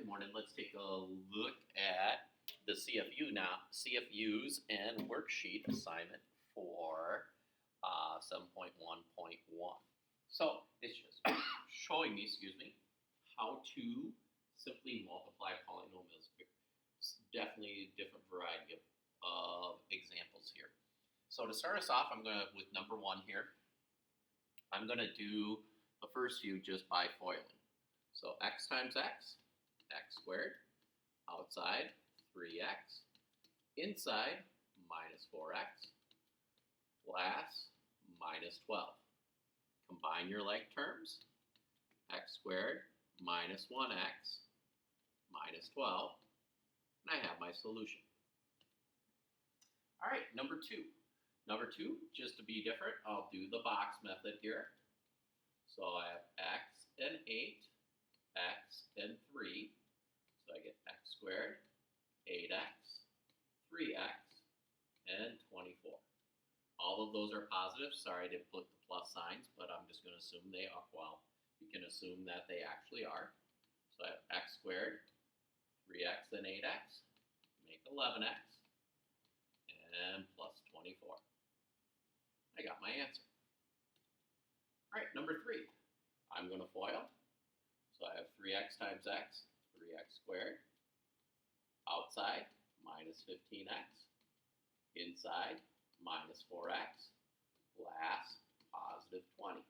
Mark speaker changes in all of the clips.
Speaker 1: good morning. Let's take a look at the CFU now, CFUs and worksheet assignment for 7.1.1. So it's just showing me, how to simply multiply polynomials. It's definitely a different variety of examples here. So to start us off, I'm going to, with number one here, I'm going to do the first few just by foiling. So x times x squared, outside 3x, inside minus 4x, last minus 12. Combine your like terms, x squared minus 1x minus 12, and I have my solution. All right, number two. Number two, just to be different, I'll do the box method here. So I have x and 8, x and 3, so I get x squared, 8x, 3x, and 24. All of those are positive. Sorry I didn't put the plus signs, but I'm just going to assume they are. Well, you can assume that they actually are. So I have x squared, 3x and 8x, make 11x, and plus 24. I got my answer. All right, number three. I'm going to FOIL. So I have 3x times x, 3x squared. Outside, minus 15x. Inside, minus 4x. Last, positive 20.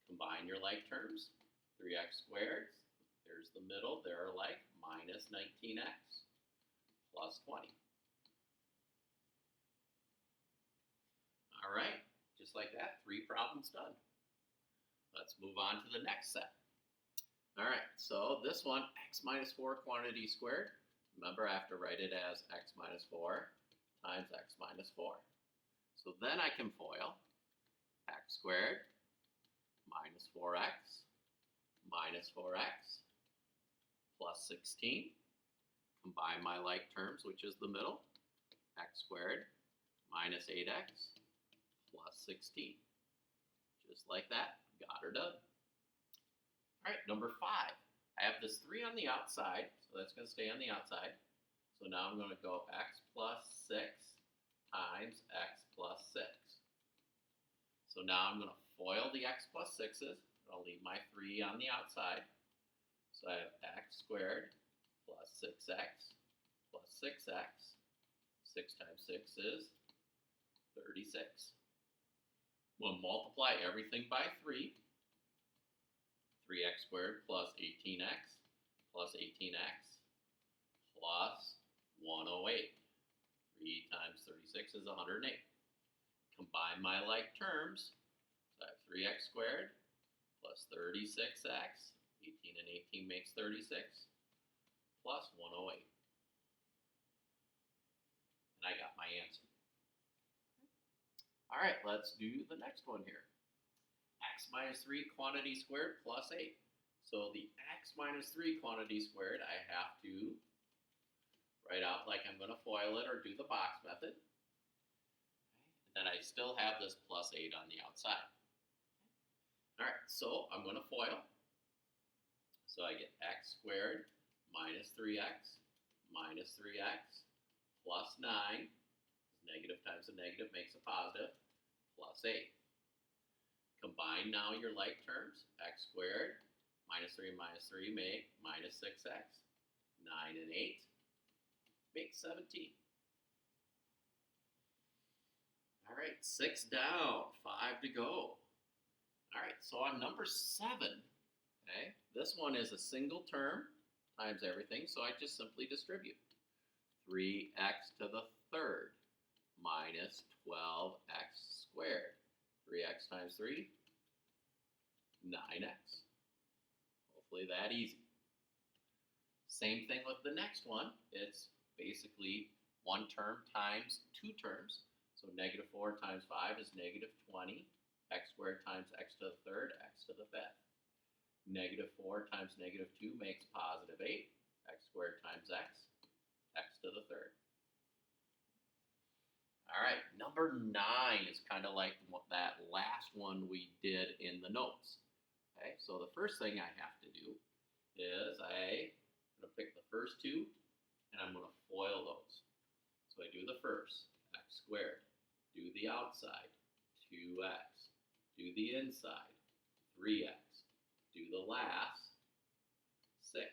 Speaker 1: Combine your like terms. 3x squared, there's the middle, they're like, minus 19x plus 20. All right, just like that, 3 problems done. Let's move on to the next set. All right, so this one, x minus 4 quantity squared. Remember, I have to write it as x minus 4 times x minus 4. So then I can FOIL x squared minus 4x minus 4x plus 16. Combine my like terms, which is the middle, x squared minus 8x plus 16. Just like that, got her done. All right, number 5. I have this 3 on the outside, so that's going to stay on the outside. So now I'm going to go x plus 6 times x plus 6. So now I'm going to FOIL the x plus 6's. I'll leave my 3 on the outside. So I have x squared plus 6x plus 6x. 6 times 6 is 36. We'll multiply everything by 3. 3x squared plus 18x plus 18x plus 108. 3 times 36 is 108. Combine my like terms. So I have 3x squared plus 36x. 18 and 18 makes 36 plus 108. And I got my answer. All right, let's do the next one here. X minus 3 quantity squared plus 8. So the x minus 3 quantity squared, I have to write out like I'm going to FOIL it or do the box method. And then I still have this plus 8 on the outside. All right, so I'm going to FOIL. So I get x squared minus 3x plus 9. Negative times a negative makes a positive, plus 8. Combine now your like terms. X squared minus 3 make minus 6x. 9 and 8 make 17. All right, 6 down, 5 to go. All right, so on number 7, okay, this one is a single term times everything, so I just simply distribute. 3x to the third minus 12x squared. 3x times 3, 9x. Hopefully that easy. Same thing with the next one. It's basically one term times 2 terms. So negative 4 times 5 is negative 20. X squared times x to the third, x to the fifth. Negative 4 times negative 2 makes positive 8. X squared times x, x to the third. All right, number 9 is kind of like that last one we did in the notes. Okay, so the first thing I have to do is I'm going to first two, and I'm going to FOIL those. So I do the first, x squared. Do the outside, 2x. Do the inside, 3x. Do the last, 6.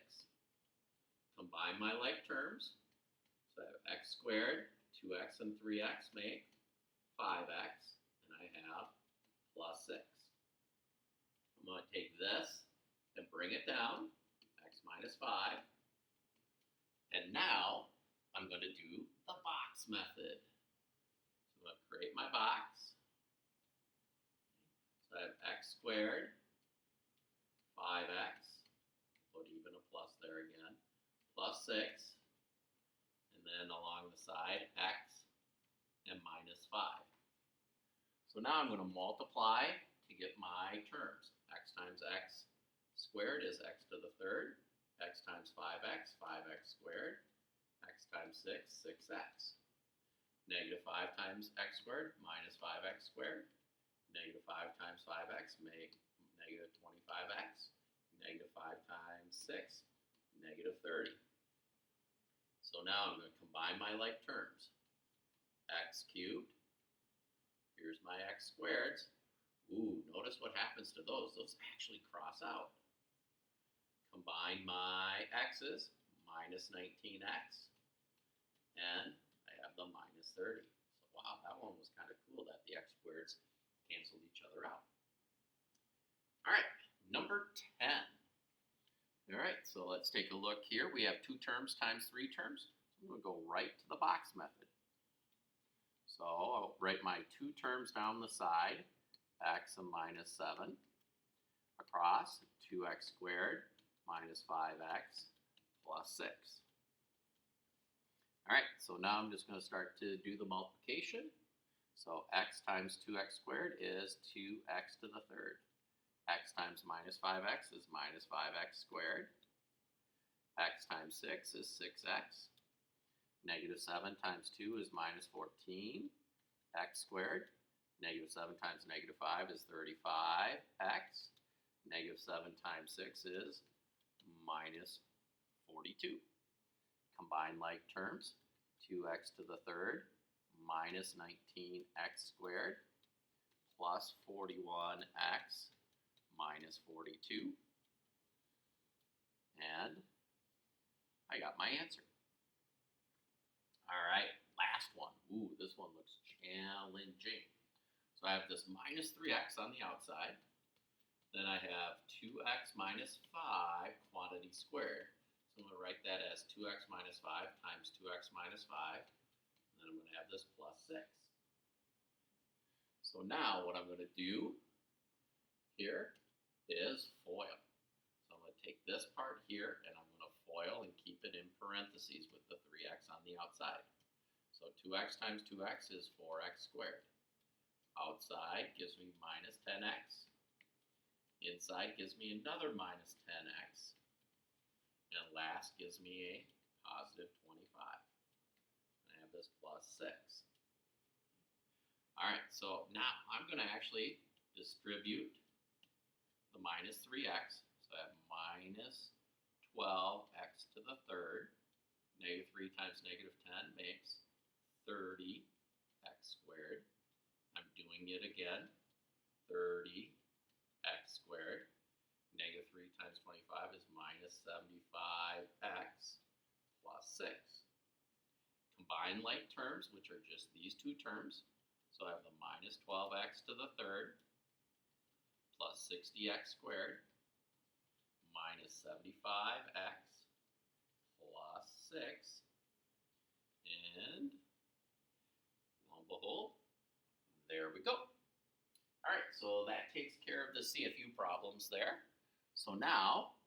Speaker 1: Combine my like terms. So I have x squared, 2x and 3x make 5x, and I have plus 6. I'm going to take this and bring it down, x minus 5. And now I'm going to do the box method. So I'm going to create my box. So I have x squared, 5x, put even a plus there again, plus 6, and then along the side, x and minus 5. So now I'm going to multiply to get my terms. X times x squared is x to the third. X times 5x, 5x squared. X times 6, 6x. Negative 5 times x squared minus 5x squared. Negative 5 times 5x make negative 25x. Negative 5 times 6, negative 30. So now I'm going to combine my like terms. X cubed. Here's my x squareds. Ooh, notice what happens to those. Those actually cross out. Combine my x's, minus 19x, and I have the minus 30. So wow, that one was kind of cool that the x squareds canceled each other out. All right, number 10. All right, so let's take a look here. We have 2 terms times 3 terms. So I'm going to go right to the box method. So I'll write my 2 terms down the side, x and minus 7, across 2x squared minus 5x plus 6. All right, so now I'm just going to start to do the multiplication. So x times 2x squared is 2x to the third. X times minus 5x is minus 5x squared. X times 6 is 6x. Negative 7 times 2 is minus 14. X squared. Negative 7 times negative 5 is 35x. Negative 7 times 6 is minus 42. Combine like terms. 2x to the third minus 19x squared plus 41x minus 42. And I got my answer. All right, last one. Ooh, this one looks challenging. So I have this minus 3x on the outside. Then I have 2x minus 5 quantity squared. So I'm going to write that as 2x minus 5 times 2x minus 5. And then I'm going to have this plus 6. So now what I'm going to do here is FOIL. So I'm going to take this part here and I'm going to FOIL and keep it in parentheses with the 3x on the outside. So 2x times 2x is 4x squared. Outside gives me minus 10x. Inside gives me another minus 10x. And last gives me a positive 25. And I have this plus 6. All right, so now I'm going to actually distribute the minus 3x. So I have minus 12x to the third. Negative 3 times negative 10 makes 30x squared. I'm doing it again. 30x squared. Negative 3 times 25 is minus 75x plus 6. Combine like terms, which are just these 2 terms. So I have the minus 12x to the third plus 60x squared minus 75x plus 6. And lo and behold, there we go. All right, so that takes care of the CFU problems there. So now,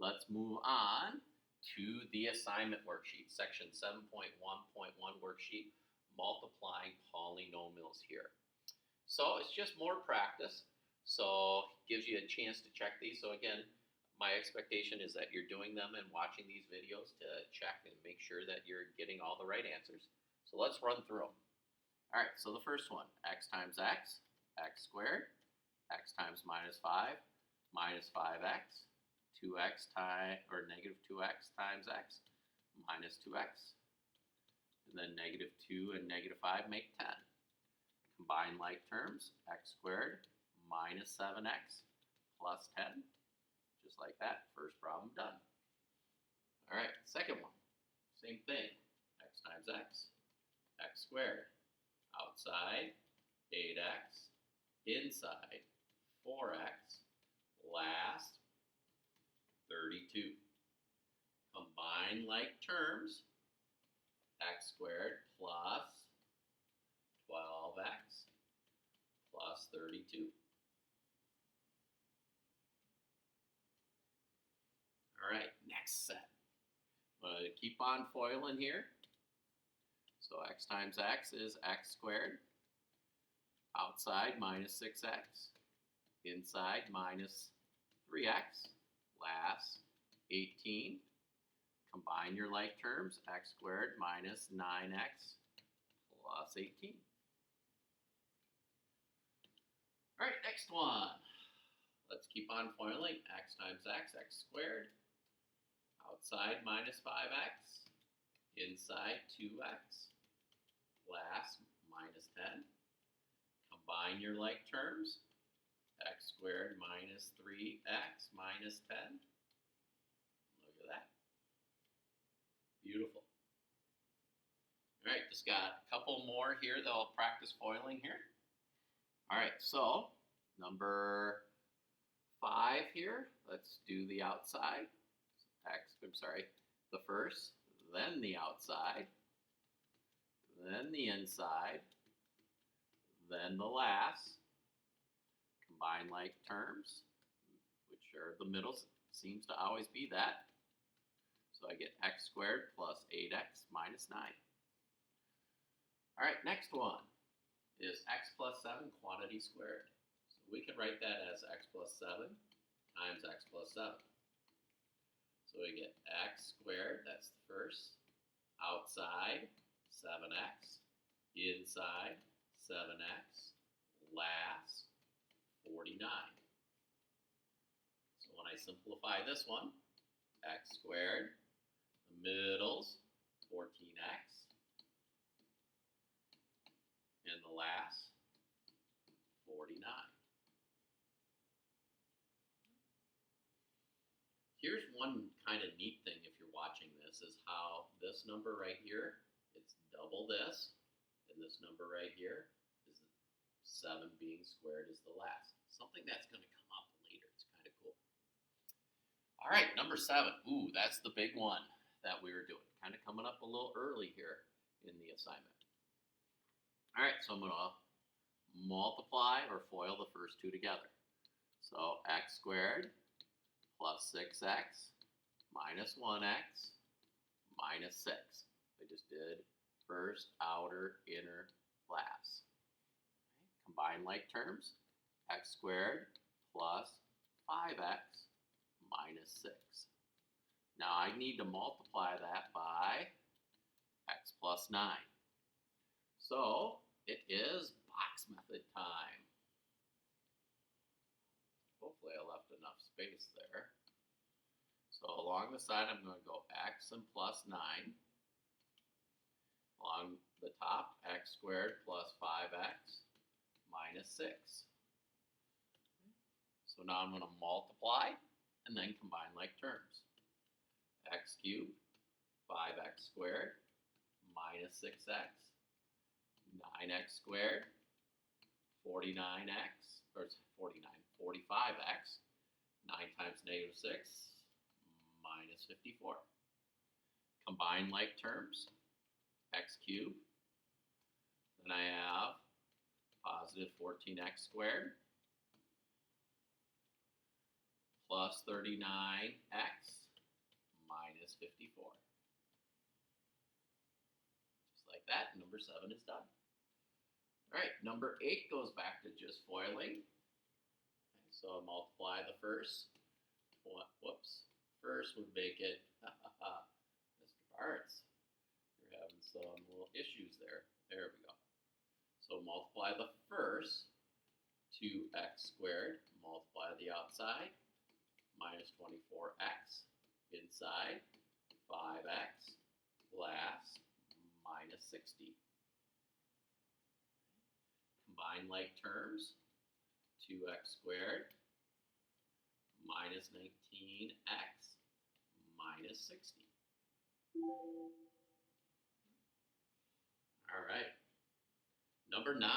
Speaker 1: let's move on to the assignment worksheet, section 7.1.1 worksheet, multiplying polynomials here. So it's just more practice, so it gives you a chance to check these. So again, my expectation is that you're doing them and watching these videos to check and make sure that you're getting all the right answers. So let's run through them. All right, so the first one, x times x squared, x times minus 5, minus 5x, 2x times, or negative 2x times x minus 2x. And then negative 2 and negative 5 make 10. Combine like terms, x squared minus 7x plus 10. Just like that, first problem done. All right, second one, same thing. X times x squared. Outside, 8x. Inside, 4x. Last, 32. Combine like terms, x squared plus 12x plus 32. All right, next set. I'm going to keep on foiling here. So x times x is x squared. Outside, minus 6x. Inside, minus 3x. Last, 18. Combine your like terms, x squared minus 9x plus 18. All right, next one. Let's keep on foiling. X times x squared. Outside, minus 5x. Inside, 2x. Last, minus 10. Combine your like terms. X squared minus 3x minus 10. Look at that. Beautiful. All right, just got a couple more here that I'll practice foiling here. All right, so number 5 here. Let's do the outside. The first, then the outside, then the inside, then the last. Combine like terms, which are the middle, seems to always be that. So I get x squared plus 8x minus 9. All right, next one is x plus 7 quantity squared. So we can write that as x plus 7 times x plus 7. So we get x squared, that's the first, outside 7x, inside 7x, last 49. So when I simplify this one, x squared, the middle's 14x, and the last 49. Here's one kind of neat thing if you're watching this, is how this number right here, it's double this, and this number right here is 7 being squared is the last. Something that's going to come up later. It's kind of cool. All right, number 7. Ooh, that's the big one that we were doing. Kind of coming up a little early here in the assignment. All right, so I'm going to multiply or FOIL the first two together. So x squared plus 6x minus 1x minus 6. I just did first, outer, inner, last. Combine like terms, x squared plus 5x minus 6. Now I need to multiply that by x plus 9. So it is box method time. Hopefully I left enough space there. So along the side I'm going to go x and plus 9. Along the top, x squared plus 5x minus 6. So now I'm going to multiply and then combine like terms. X cubed, 5x squared, minus 6x, 9x squared, 49x, or 45x, 9 times negative 6, minus 54. Combine like terms, x cubed, then I have positive 14x squared, plus 39x, minus 54. Just like that, number 7 is done. All right, number 8 goes back to just foiling. Okay, so multiply the first. Whoops. First would make it, Mr. Barnes, you're having some little issues there. There we go. So multiply the first, 2x squared, multiply the outside, minus 24x inside 5x plus minus 60. Combine like terms, 2x squared minus 19x minus 60. All right. Number 9.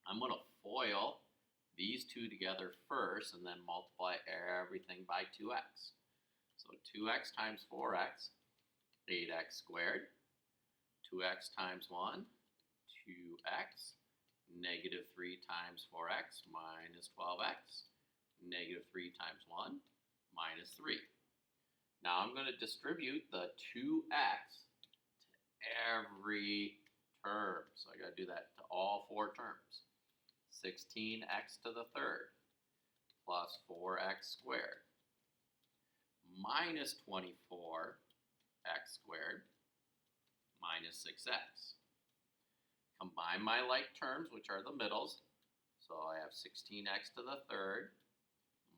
Speaker 1: I'm going to FOIL these two together first and then multiply everything by 2x. So 2x times 4x, 8x squared. 2x times 1, 2x. Negative 3 times 4x minus 12x. Negative 3 times 1 minus 3. Now I'm going to distribute the 2x to every term. So I got to do that to all 4 terms. 16x to the third plus 4x squared minus 24x squared minus 6x. Combine my like terms, which are the middles. So I have 16x to the third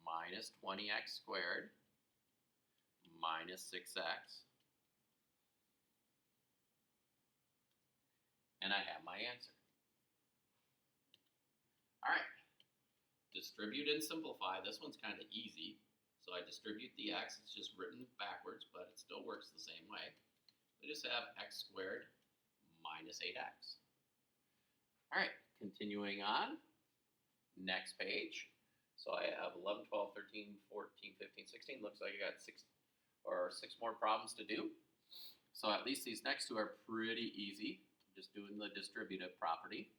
Speaker 1: minus 20x squared minus 6x. And I have my answer. All right, distribute and simplify. This one's kind of easy. So I distribute the x. It's just written backwards, but it still works the same way. We just have x squared minus 8x. All right, continuing on. Next page. So I have 11, 12, 13, 14, 15, 16. Looks like I got 6 more problems to do. So at least these next two are pretty easy. Just doing the distributive property.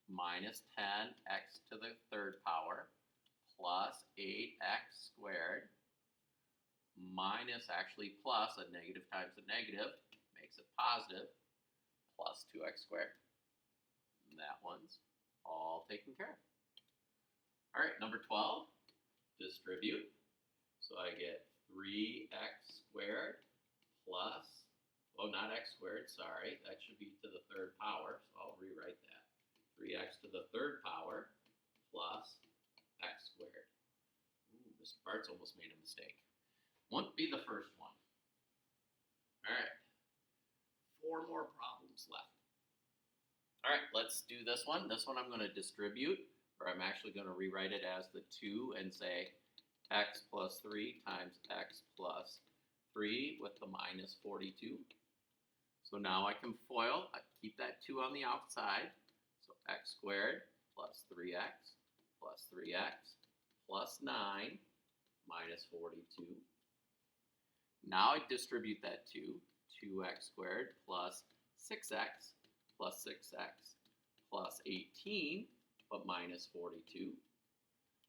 Speaker 1: Minus 10x to the third power plus 8x squared minus, actually plus, a negative times a negative makes it positive, plus 2x squared. And that one's all taken care of. All right, number 12, distribute. So I get 3x squared plus, oh, not x squared, sorry. That should be to the third power, so I'll rewrite that. 3x to the third power plus x squared. Ooh, Mr. Bart's almost made a mistake. Won't be the first one. All right, 4 more problems left. All right, let's do this one. This one I'm going to distribute, or I'm actually going to rewrite it as the 2 and say x plus 3 times x plus 3 with the minus 42. So now I can FOIL. I keep that 2 on the outside. So x squared plus 3x plus 3x plus 9 minus 42. Now I distribute that 2x squared plus 6x plus 6x plus 18, but minus 42.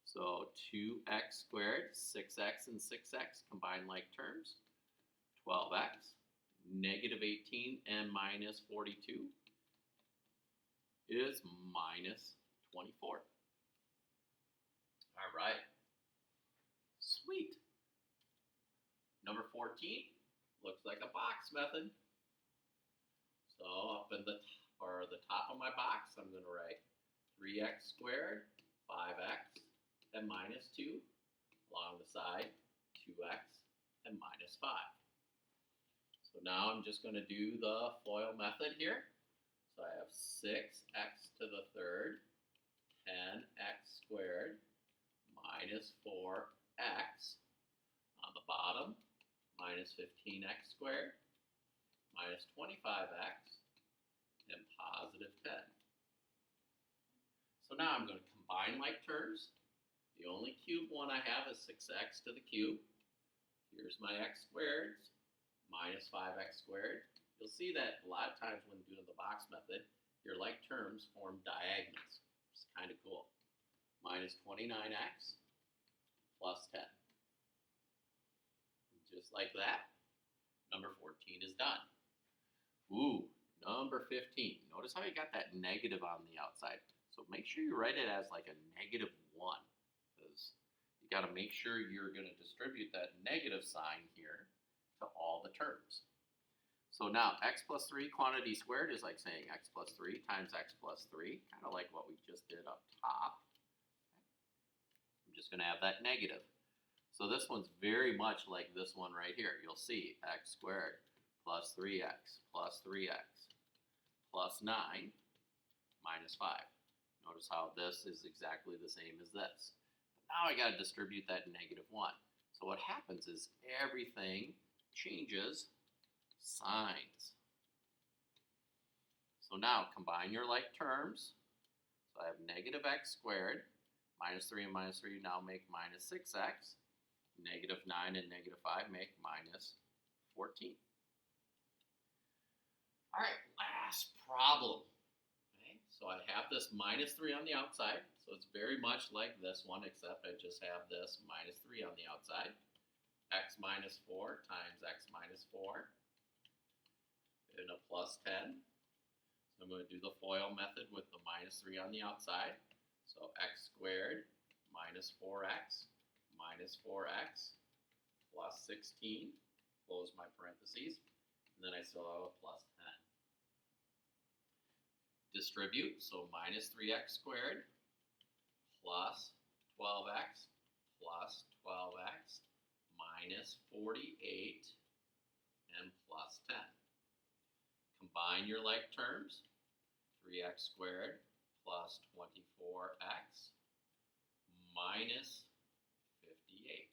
Speaker 1: So 2x squared, 6x and 6x combine like terms, 12x, negative 18 and minus 42 is minus 24. All right, sweet. Number 14 looks like a box method. So up in the top of my box, I'm going to write 3x squared, 5x, and minus 2. Along the side, 2x and minus 5. So now I'm just going to do the FOIL method here. So I have 6x to the third, 10x squared, minus 4x on the bottom, minus 15x squared, minus 25x, and positive 10. So now I'm going to combine like terms. The only cube one I have is 6x to the cube. Here's my x squareds, minus 5x squared. You'll see that a lot of times when doing the box method, your like terms form diagonals. It's kind of cool. Minus 29x plus 10. Just like that, number 14 is done. Ooh, number 15. Notice how you got that negative on the outside. So make sure you write it as like a negative 1, because you got to make sure you're going to distribute that negative sign here to all the terms. So now x plus 3 quantity squared is like saying x plus 3 times x plus 3, kind of like what we just did up top. I'm just going to have that negative. So this one's very much like this one right here. You'll see x squared plus 3x plus 3x plus 9 minus 5. Notice how this is exactly the same as this. But now I got to distribute that -1. So what happens is everything changes signs. So now combine your like terms. So I have -x squared minus 3 and minus 3 now make minus 6x. -9 and -5 make minus 14. All right, last problem. Okay, so I have this -3 on the outside, so it's very much like this one, except I just have this -3 on the outside. X minus 4 times x minus 4 and a plus 10. So I'm going to do the FOIL method with the -3 on the outside. So x squared minus 4x minus 4x plus 16, close my parentheses, and then I still have a plus 10. Distribute, so minus 3x squared plus 12x plus 12x minus 48 and plus 10. Combine your like terms, 3x squared plus 24x minus 58.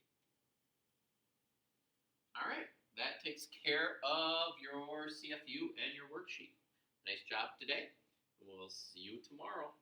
Speaker 1: All right, that takes care of your CFU and your worksheet. Nice job today. We'll see you tomorrow.